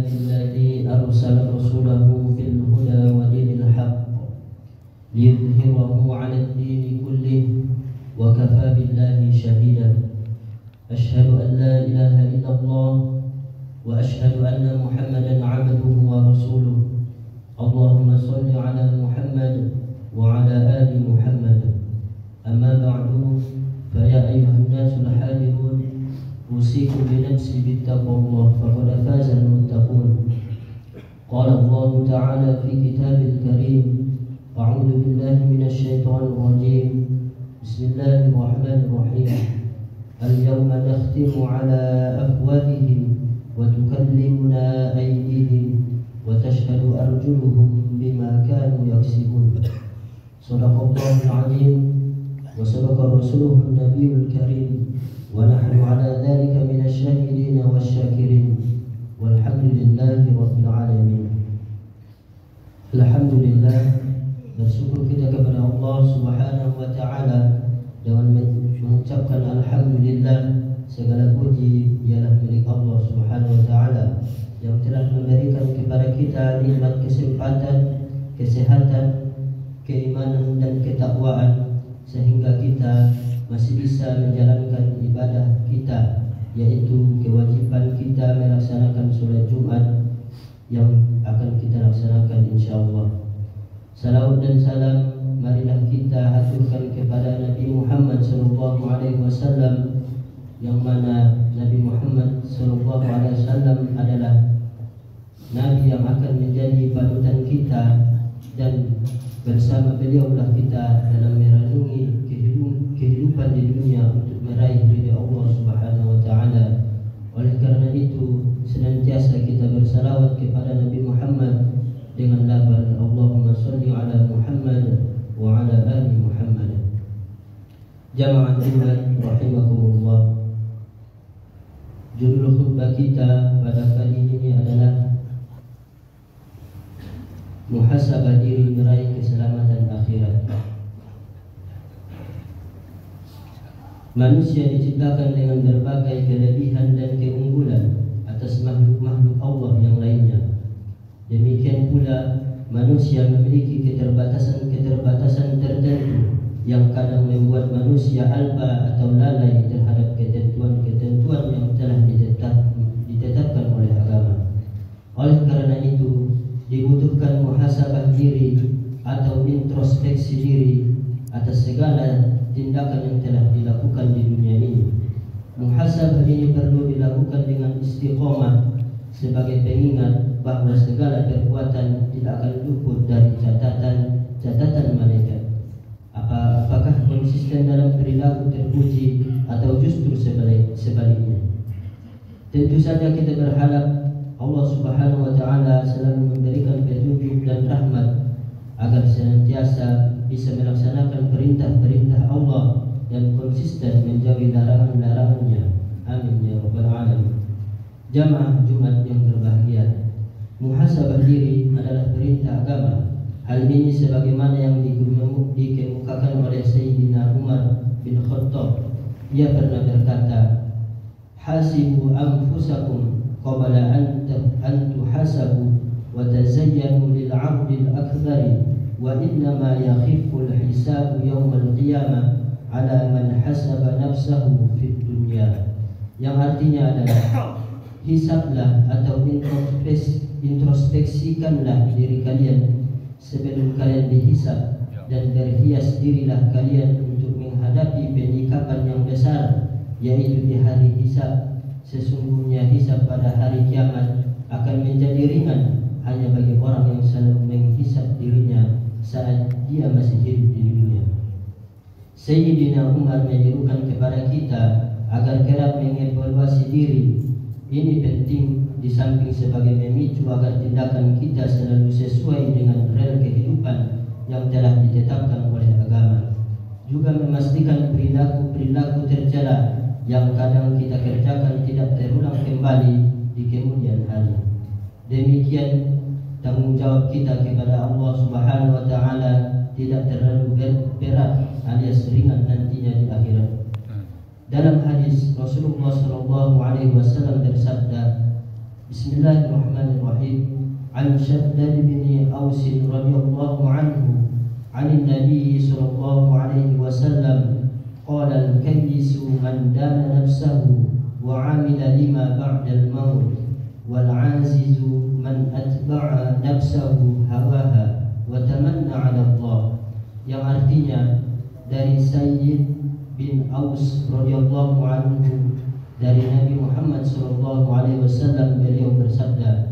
لله الذي أرسل رسوله بالهدى ودين الحق ليظهره على الدين كله وكفى بالله شهيدا. أشهد أن لا إله إلا الله وأشهد أن محمدا عبده ورسوله. اللهم صل على محمد وعلى آل محمد. أما بعد فيا أيها الناس الحاذرون أوصيكم بنفسي بتقوى الله فقد فاز المتقون. قال الله تعالى في كتابه الكريم: أعوذ بالله من الشيطان الرجيم. بسم الله الرحمن الرحيم. اليوم نختم على أفواههم وتكلمنا أيديهم وتشهد أرجلهم بما كانوا يكسبون. صدق الله العظيم وصدق رسوله النبي الكريم ونحن على ذلك من الشاهدين والشاكرين والحمد لله رب العالمين. Alhamdulillah, bersyukur kita kepada Allah Subhanahu wa taala dengan mengucapkan alhamdulillah. Segala puji ialah milik Allah Subhanahu wa taala yang telah memberikan kepada kita nikmat kesempatan, kesehatan, keimanan dan ketakwaan sehingga kita masih bisa menjalankan ibadah kita, yaitu kewajiban kita melaksanakan sholat Jumat yang akan kita laksanakan insyaallah. Salawat dan salam marilah kita haturkan kepada Nabi Muhammad SAW, yang mana Nabi Muhammad SAW adalah Nabi yang akan menjadi panutan kita, dan bersama beliaulah kita dalam merenungi kehidupan di dunia untuk meraih ridha Allah Subhanahu wa taala. Oleh karena itu senantiasa kita bersalawat kepada Nabi Muhammad dengan lafaz Allahumma sholli ala Muhammad wa ala ali Muhammad. Jamaah Jumat rahimakumullah. Judul khutbah kita pada kali ini adalah muhasabah diri meraih keselamatan akhirat. Manusia diciptakan dengan berbagai kelebihan dan keunggulan atas makhluk-makhluk Allah yang lainnya. Demikian pula manusia memiliki keterbatasan tertentu yang kadang membuat manusia alpa atau lalai terhadap ketentuan-ketentuan yang telah ditetapkan oleh agama. Oleh karena itu dibutuhkan muhasabah diri atau introspeksi diri atas segala tindakan yang telah dilakukan di dunia ini. Muhasabah ini perlu dilakukan dengan istiqomah sebagai pengingat bahwa segala perbuatan tidak akan luput dari catatan malaikat. Apakah konsisten dalam perilaku terpuji atau justru sebaliknya? Tentu saja kita berharap Allah Subhanahu wa taala selalu memberikan petunjuk dan rahmat agar senantiasa bisa melaksanakan perintah-perintah Allah dan konsisten menjauhi larangan-larangannya. Amin ya rabbal alamin. Jamaah Jumat yang berbahagia, muhasabah diri adalah perintah agama. Hal ini sebagaimana yang dikemukakan oleh Sayyidina Umar bin Khattab. Ia pernah berkata, hasibu anfusakum qabla an tuhasabu wa tazayyanu lil 'abdil akbari wa innama yakhiffu al-hisabu yawmal qiyamah ala man hasaba nafsahu fid dunya. Yang artinya adalah hisablah atau introspeksikanlah diri kalian sebelum kalian dihisab, dan berhias dirilah kalian untuk menghadapi penyikapan yang besar, yaitu di hari hisab. Sesungguhnya hisab pada hari kiamat akan menjadi ringan hanya bagi orang yang selalu menghisab dirinya saat dia masih hidup di dunia. Sayyidina Umar menyerukan kepada kita agar kerap mengevaluasi diri. Ini penting di samping sebagai memicu agar tindakan kita selalu sesuai dengan rel kehidupan yang telah ditetapkan oleh agama. Juga memastikan perilaku tercela yang kadang kita kerjakan tidak terulang kembali di kemudian hari. Demikian tanggung jawab kita kepada Allah Subhanahu wa taala tidak terlalu berat alias ringan nantinya di akhirat. Dalam hadis Rasulullah SAW bersabda, Bismillahirrahmanirrahim. An Shaddad bin Aus radhiyallahu anhu 'an Nabi sallallahu alaihi wasallam qala al-kayyisu man dana nafsahu wa 'amila lima ba'da al-maut wal 'azizu man atba'a nafsahu hawaha wa tamanna 'ala Allah. Yang artinya dari Sayyid bin Aus radhiyallahu anhu dari Nabi Muhammad sallallahu alaihi wasallam, beliau bersabda,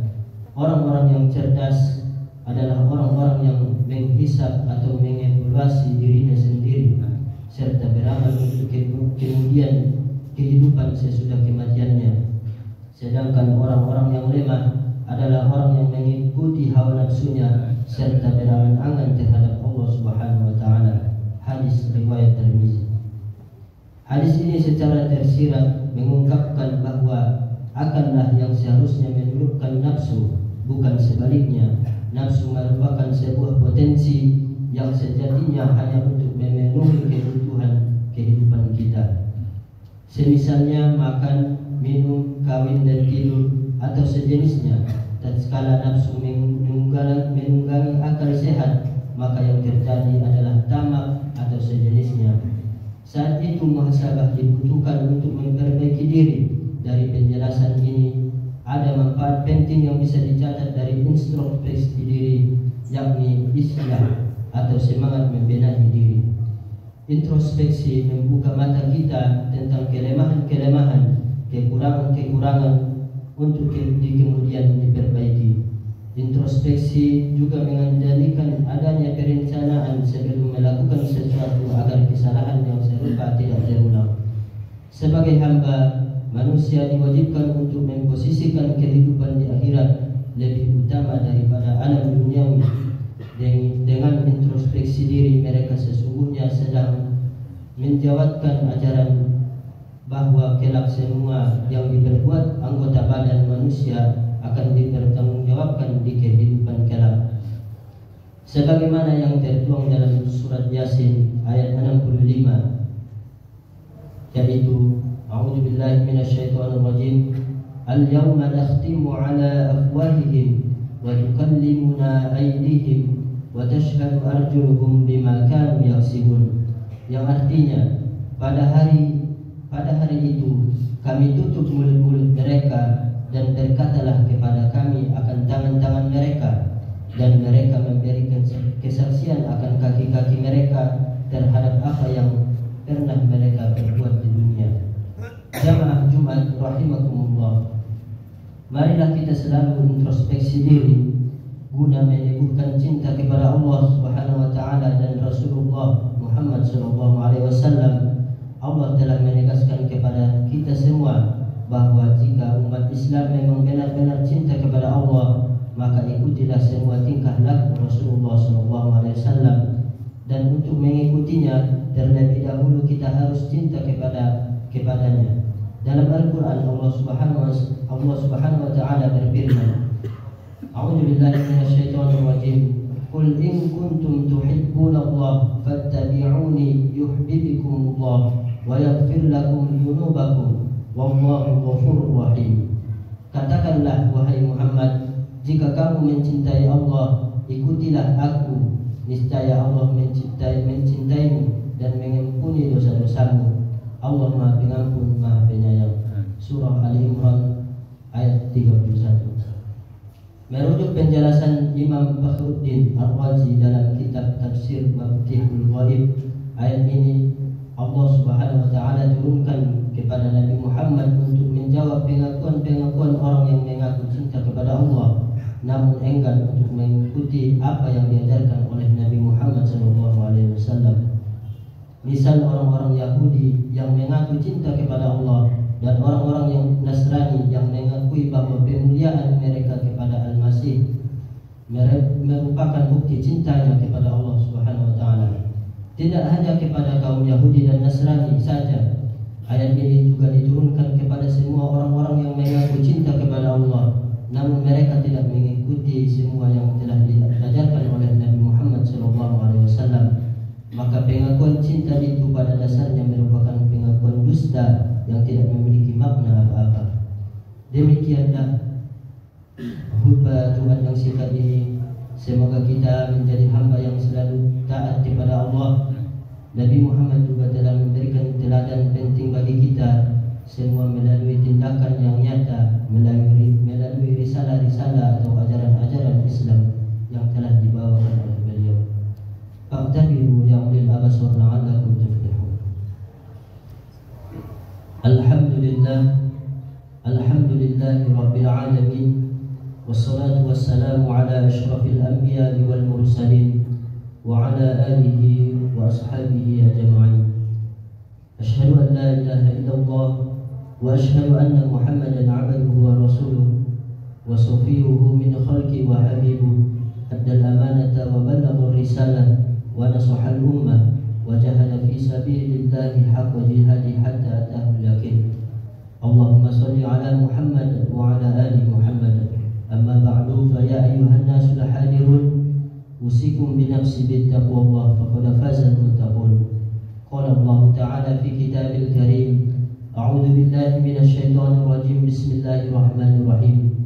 orang-orang yang cerdas adalah orang-orang yang menghisab atau mengevaluasi dirinya sendiri serta beramal untuk kemudian kehidupan sesudah kematiannya. Sedangkan orang-orang yang lemah adalah orang yang mengikuti hawa nafsunya serta berangan-angan terhadap Allah Subhanahu wa taala. Hadis riwayat Tirmizi. Hadis ini secara tersirat mengungkapkan bahwa akanlah yang seharusnya menurutkan nafsu, bukan sebaliknya. Nafsu merupakan sebuah potensi yang sejatinya hanya untuk memenuhi kebutuhan kehidupan kita. Semisalnya makan, minum, kawin dan tidur atau sejenisnya. Tatkala nafsu menunggangi akal sehat, maka yang terjadi adalah tamak atau sejenisnya. Saat itu muhasabah dibutuhkan untuk memperbaiki diri. Dari penjelasan ini ada manfaat penting yang bisa dicatat dari introspeksi diri, yakni islah atau semangat membenahi diri. Introspeksi membuka mata kita tentang kelemahan-kelemahan, kekurangan-kekurangan untuk kemudian diperbaiki. Introspeksi juga mengendalikan adanya perencanaan sebelum melakukan sesuatu agar kesalahan yang serupa tidak terulang. Sebagai hamba, manusia diwajibkan untuk memposisikan kehidupan di akhirat lebih utama daripada alam duniawi. Dengan introspeksi diri, mereka sesungguhnya sedang menjawabkan ajaran bahwa kelak semua yang diperbuat anggota badan manusia akan dipertanggungjawabkan di kehidupan kelak. Sebagaimana yang tertuang dalam surat Yasin ayat 65, yaitu A'udzu billahi minasyaitonir rajim. Al-yawma nakhtimu 'ala afwahihim wa tukallimuna aydihim wa tashhadu arjuluhum bima kanu yaksibun. Yang artinya pada hari itu kami tutup mulut-mulut mereka dan berkatalah kepada kami akan tangan-tangan mereka, dan mereka memberikan kesaksian akan kaki-kaki mereka terhadap apa yang pernah mereka perbuat di dunia. Jamaah Jumat rahimakumullah, marilah kita selalu introspeksi diri guna meneguhkan cinta kepada Allah Subhanahu wa taala dan Rasulullah Muhammad sallallahu alaihi wasallam. Allah telah menegaskan kepada kita semua bahwa jika umat Islam memang benar-benar cinta kepada Allah, maka ikutilah semua tingkah laku Rasulullah SAW. Dan untuk mengikutinya, terlebih dahulu kita harus cinta kepadanya. Dalam Al-Quran Allah Subhanahu wa taala berfirman, A'udzu billahi minasyaitonir rajim. Qul in kuntum tuhibbunallaha fattabi'uni yuhibbukumullah wa yaghfir lakum dzunubakum wallahu ghafurur rahim. Katakanlah wahai Muhammad, jika kamu mencintai Allah, ikutilah aku, niscaya Allah mencintaimu dan mengampuni dosa-dosamu. Allah Maha Pengampun, Maha Penyayang. Surah Ali Imran ayat 31. Merujuk penjelasan Imam Fakhruddin Ar-Razi dalam kitab Tafsir Mafatihul Ghaib, ayat ini Allah Subhanahu wa taala turunkan kepada Nabi Muhammad untuk menjawab pengakuan-pengakuan orang yang mengaku cinta kepada Allah namun enggan untuk mengikuti apa yang diajarkan oleh Nabi Muhammad SAW. Misal orang-orang Yahudi yang mengaku cinta kepada Allah dan orang-orang yang Nasrani yang mengakui bahwa pemuliaan mereka kepada Al-Masih merupakan bukti cintanya kepada Allah Subhanahu wa taala. Tidak hanya kepada kaum Yahudi dan Nasrani saja. Ayat ini juga diturunkan kepada semua orang-orang yang mengaku cinta kepada Allah, namun mereka tidak mengikuti semua yang telah diajarkan oleh Nabi Muhammad SAW. Maka pengakuan cinta itu pada dasarnya merupakan pengakuan dusta yang tidak memiliki makna apa-apa. Demikianlah hamba Tuhan yang sifat ini. Semoga kita menjadi hamba yang selalu taat kepada Allah. Nabi Muhammad juga telah memberikan teladan penting bagi kita semua melalui tindakan yang nyata, melalui risalah-risalah atau ajaran-ajaran Islam yang telah dibawakan oleh beliau. Fa'tabiru ya ulil absar la'allakum tuflihun. Alhamdulillahi rabbil alamin. Wassalatu wassalamu ala ashrafil anbiya wal mursalin wa ala alihi wa ashabihi ajma'in. Asyhadu an la ilaha illallah wa asyhadu anna Muhammadan 'abduhu wa rasuluhu wa safiyuhu min khalqi wa habibuhu. Addal amanata wa ballagha risalah wa nasaha al-ummah wa jahada fi sabilillahi haqqa jihadi hatta ataahu al-yaqin. Allahumma salli ala Muhammad wa ala ali Muhammad. Amma ba'du, fa ya ayyuhan nasu lahadirun usikum bi nafsi bittaqwallah faqad faza al-muttaqun. Qala Allah ta'ala fi kitabil karim, a'udzu billahi minasy syaithanir rajim. Bismillahirrahmanirrahim.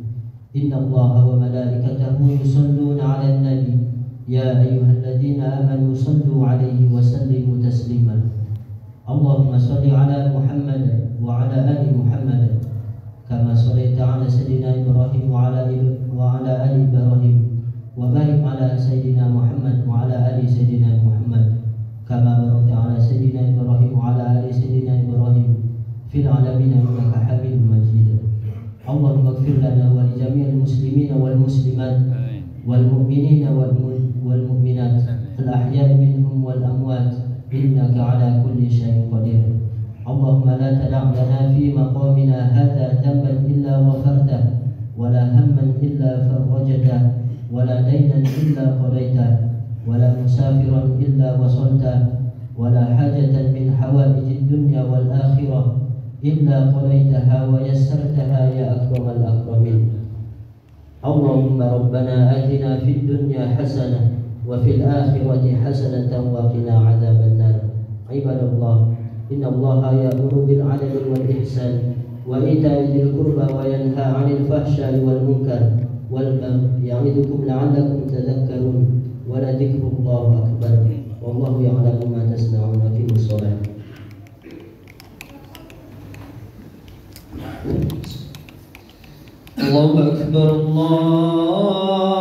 Inna Allaha wa malaikatahu yusholluna 'alan nabi ya ayyuhalladzina amanu shallu 'alaihi wa sallimu taslima. Allahumma shalli 'ala Muhammad wa 'ala ali Muhammad kama shallaita 'ala sayyidina Ibrahim wa 'ala ali Ibrahim wa barik 'ala sayyidina Muhammad wa 'ala ali sayyidina Muhammad kama barakta 'ala sayyidina Ibrahim wa 'ala ali sayyidina Ibrahim fil 'alamin innaka Hamidum Majid. Allahumma ighfir lana wa li jami'il muslimina wal muslimat wal mu'minina wal mu'minat al ahya'i minhum wal amwat innaka 'ala kulli syai'in qadir. Allahumma la tada' lana fi maqamina hadha dhanban illa ghafartah wa la hamman illa farajtah wa la daynan illa qadaitah wa la musafiran illa wasaltah wa la hajatan min hawaijid dunya wal akhirah illa qadaitaha wa yassartaha ya akramal akramin. Allahumma rabbana atina fid dunya hasanah wa fil akhirati hasanatan wa qina adzaban nar. Ibadallah, inna Allaha ya'muru bil 'adli wal ihsan wa ita'i dzil qurba wa yanha 'anil fahsya'i wal munkar wal baghi ya'idukum la'allakum tadhakkarun. Wa la dzikrullahi akbar. Wallahu ya'lamu ma tasna'un. Aqimus shalah. Allahu akbar, Allah